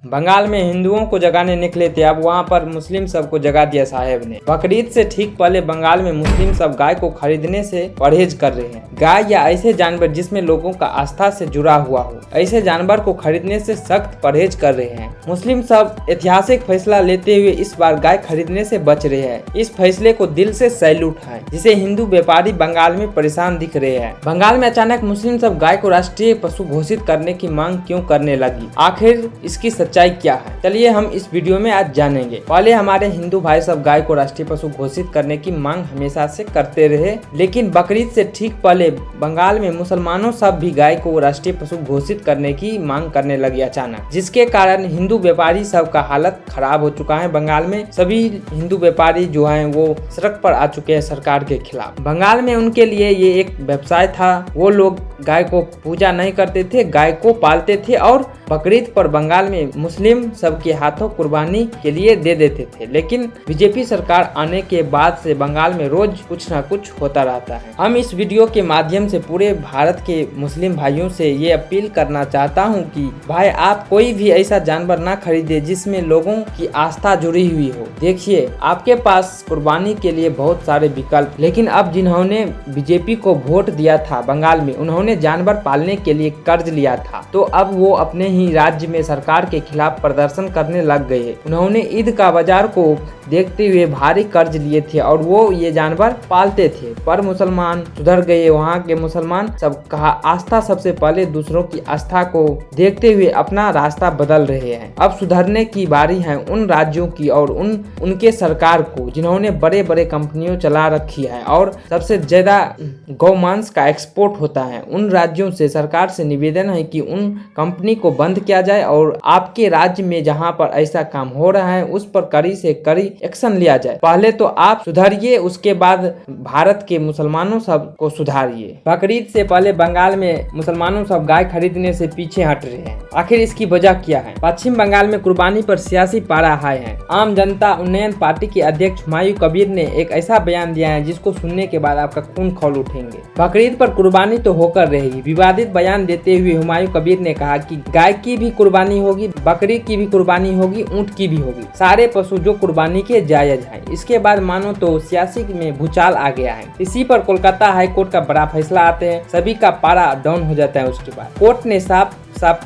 बंगाल में हिंदुओं को जगाने निकले थे, अब वहां पर मुस्लिम सब को जगा दिया साहेब ने। बकरीद से ठीक पहले बंगाल में मुस्लिम सब गाय को खरीदने से परहेज कर रहे हैं। गाय या ऐसे जानवर जिसमें लोगों का आस्था से जुड़ा हुआ हो, ऐसे जानवर को खरीदने से सख्त परहेज कर रहे हैं। मुस्लिम सब ऐतिहासिक फैसला लेते हुए इस बार गाय खरीदने से बच रहे हैं। इस फैसले को दिल से सैल्यूट है, जिसे हिंदू व्यापारी बंगाल में परेशान दिख रहे हैं। बंगाल में अचानक मुस्लिम सब गाय को राष्ट्रीय पशु घोषित करने की मांग क्यों करने लगी, आखिर इसकी सच्चाई क्या है, चलिए हम इस वीडियो में आज जानेंगे। पहले हमारे हिंदू भाई सब गाय को राष्ट्रीय पशु घोषित करने की मांग हमेशा से करते रहे, लेकिन बकरीद से ठीक पहले बंगाल में मुसलमानों सब भी गाय को राष्ट्रीय पशु घोषित करने की मांग करने लगी अचानक, जिसके कारण हिंदू व्यापारी सब का हालत खराब हो चुका है। बंगाल में सभी हिंदू व्यापारी जो हैं वो सड़क पर आ चुके हैं सरकार के खिलाफ। बंगाल में उनके लिए ये एक व्यवसाय था, वो लोग गाय को पूजा नहीं करते थे, गाय को पालते थे और बकरीद पर बंगाल में मुस्लिम सबके हाथों कुर्बानी के लिए दे देते थे। लेकिन बीजेपी सरकार आने के बाद से बंगाल में रोज कुछ न कुछ होता रहता है। हम इस वीडियो के माध्यम से पूरे भारत के मुस्लिम भाइयों से ये अपील करना चाहता हूँ कि भाई आप कोई भी ऐसा जानवर ना खरीदे जिसमें लोगों की आस्था जुड़ी हुई हो। देखिए आपके पास कुर्बानी के लिए बहुत सारे विकल्प, लेकिन अब जिन्होंने बीजेपी को वोट दिया था बंगाल में, उन्होंने जानवर पालने के लिए कर्ज लिया था, तो अब वो अपने ही राज्य में सरकार के खिलाफ प्रदर्शन करने लग गए। उन्होंने ईद का बाजार को देखते हुए भारी कर्ज लिए थे और वो ये जानवर पालते थे, पर मुसलमान सुधर गए। वहाँ के मुसलमान सब कहा आस्था सबसे पहले, दूसरों की आस्था को देखते हुए अपना रास्ता बदल रहे हैं। अब सुधरने की बारी है उन राज्यों की और उनके सरकार को जिन्होंने बड़े बड़े कंपनियों चला रखी है और सबसे ज्यादा गौमांस का एक्सपोर्ट होता है। उन राज्यों से सरकार से निवेदन है कि उन कंपनी को बंद किया जाए और आपके राज्य में जहां पर ऐसा काम हो रहा है उस पर कड़ी से कड़ी एक्शन लिया जाए। पहले तो आप सुधरिए, उसके बाद भारत के मुसलमानों सब को सुधारिए। बकरीद से पहले बंगाल में मुसलमानों सब गाय खरीदने से पीछे हट रहे हैं, आखिर इसकी वजह क्या है? पश्चिम बंगाल में कुर्बानी पर सियासी पारा हाई है। आम जनता उन्नयन पार्टी के अध्यक्ष हुमायूं कबीर ने एक ऐसा बयान दिया है जिसको सुनने के बाद आपका खून खौल उठेंगे। बकरीद पर कुर्बानी तो होकर रहेगी। विवादित बयान देते हुए हुमायूं कबीर ने कहा कि गाय की भी कुर्बानी होगी, बकरी की भी कुर्बानी होगी, ऊंट की भी होगी, सारे पशु जो कुर्बानी के जायज हैं। इसके बाद मानो तो सियासी में भूचाल आ गया है। इसी पर कोलकाता हाई कोर्ट का बड़ा फैसला आते हैं, सभी का पारा डाउन हो जाता है। उसके बाद कोर्ट ने साफ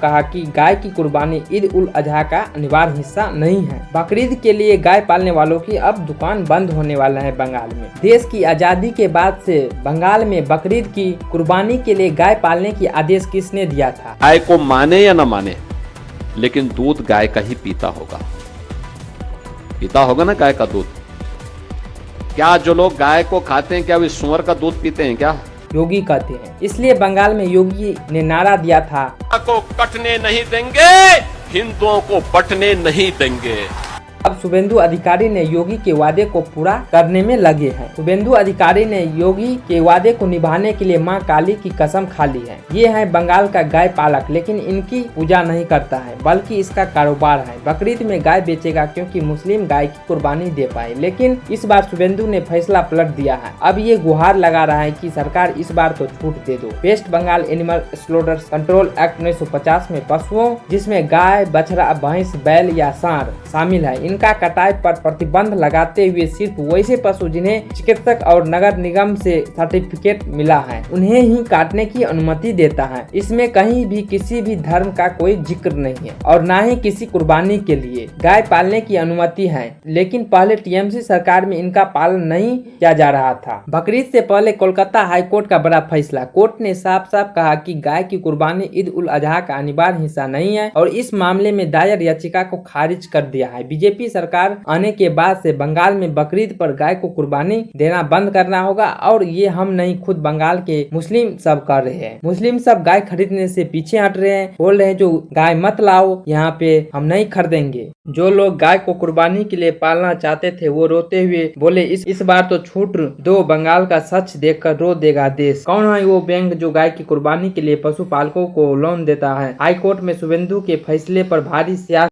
कहा कि गाय की कुर्बानी ईद उल अजहा का अनिवार्य हिस्सा नहीं है। बकरीद के लिए गाय पालने वालों की अब दुकान बंद होने वाला है। बंगाल में देश की आजादी के बाद से बंगाल में बकरीद की कुर्बानी के लिए गाय पालने की आदेश किसने दिया था? गाय को माने या न माने, लेकिन दूध गाय का ही पीता होगा ना गाय का दूध। क्या जो लोग गाय को खाते हैं क्या वे सूअर का दूध पीते हैं क्या? योगी कहते हैं। इसलिए बंगाल में योगी ने नारा दिया था, को कटने नहीं देंगे, हिंदुओं को बंटने नहीं देंगे। अब शुभेंदु अधिकारी ने योगी के वादे को पूरा करने में लगे हैं। शुभेंदु अधिकारी ने योगी के वादे को निभाने के लिए मां काली की कसम खा ली है। ये है बंगाल का गाय पालक, लेकिन इनकी पूजा नहीं करता है बल्कि इसका कारोबार है। बकरीद में गाय बेचेगा क्योंकि मुस्लिम गाय की कुर्बानी दे पाए, लेकिन इस बार शुभेंदु ने फैसला पलट दिया है। अब ये गुहार लगा रहा है कि सरकार इस बार तो छूट दे दो। West Bengal animal slaughters control act 1950 में पशुओं जिसमें गाय, बछड़ा, भैंस, बैल या सांड शामिल है, इनका कटाई पर प्रतिबंध लगाते हुए सिर्फ वैसे पशु जिन्हें चिकित्सक और नगर निगम से सर्टिफिकेट मिला है उन्हें ही काटने की अनुमति देता है। इसमें कहीं भी किसी भी धर्म का कोई जिक्र नहीं है और न ही किसी कुर्बानी के लिए गाय पालने की अनुमति है, लेकिन पहले टीएमसी सरकार में इनका पालन नहीं किया जा रहा था। बकरीद से पहले कोलकाता हाई कोर्ट का बड़ा फैसला। कोर्ट ने साफ साफ कहा कि गाय की कुर्बानी ईद उल अजहा का अनिवार्य हिस्सा नहीं है और इस मामले में दायर याचिका को खारिज कर दिया है। बीजेपी सरकार आने के बाद से बंगाल में बकरीद पर गाय को कुर्बानी देना बंद करना होगा और ये हम नहीं, खुद बंगाल के मुस्लिम सब कर रहे हैं। मुस्लिम सब गाय खरीदने से पीछे हट रहे हैं, बोल रहे हैं जो गाय मत लाओ, यहाँ पे हम नहीं खरीदेंगे। जो लोग गाय को कुर्बानी के लिए पालना चाहते थे वो रोते हुए बोले इस बार तो छूट दो, बंगाल का सच देखकर रो देगा देश। कौन है वो बैंक जो गाय की कुर्बानी के लिए पशुपालकों को लोन देता है? हाई कोर्ट में शुभेंदु के फैसले पर भारी